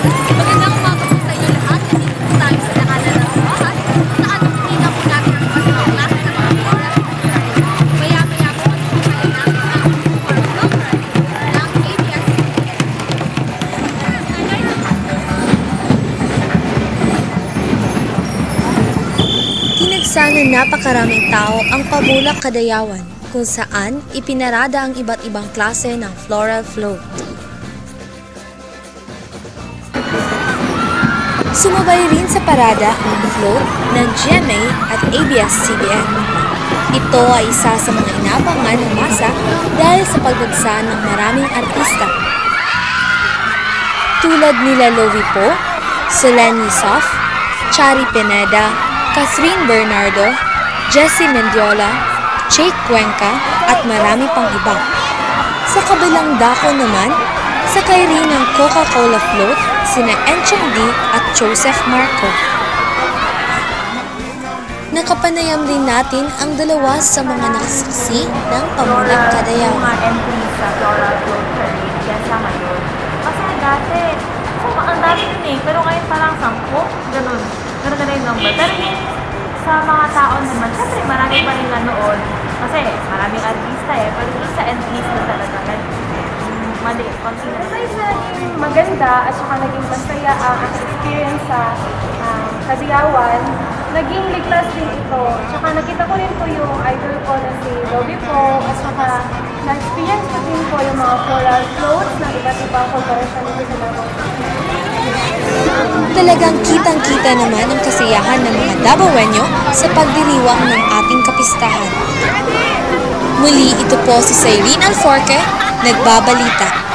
Magandang umaga po sa inyo lahat. Nandito po tayo sa Daanan ng Rojas, kung saan nakikita po natin ang iba't ibang klase ng mga floral food. Maya-maya po matutunan natin ang for vlog ng ABS-CBN. Tinagsa ng napakaraming tao ang Pabulak Kadayawan, kung saan ipinarada ang iba't ibang klase ng floral float. Sumabay rin sa parada ang float ng GMA at ABS-CBN. Ito ay isa sa mga inabangan ng masa dahil sa pagdagsa ng maraming artista. Tulad nila Lovi Po, Solenn Yusuf, Chari Pineda, Catherine Bernardo, Jessie Mendiola, Jake Cuenca at marami pang iba. Sa kabilang dako naman, sakay rin ng Coca-Cola float sina Enchong D at Joseph Marco. Nakapanayam din natin ang dalawa sa mga nakasaksi ng Pabulak Kadayawan. Mga entries sa floral float parade yan sa ngayon. Kasi dati, ang dami yun eh. Pero ngayon parang 10, ganun. Ganun na yung number. Pero yung sa mga tao naman, syempre marami pa rin noon. Kasi maraming artista eh. Pero yung sa entries na talaga, mali, konti na. Aside sa naging maganda at saka naging masaya ang experience sa Kadayawan, naging ligtas din ito. Tsaka nakita ko rin po yung idol ko na si Lovi Po at saka na-experience ko din po yung mga floral floats ng iba't ibang corporation dito sa Davao. Talagang kitang-kita naman ang kasiyahan ng mga Davaoenyo sa pagdiriwang ng ating kapistahan. Muli, ito po si Cyrene Alforque, nagbabalita.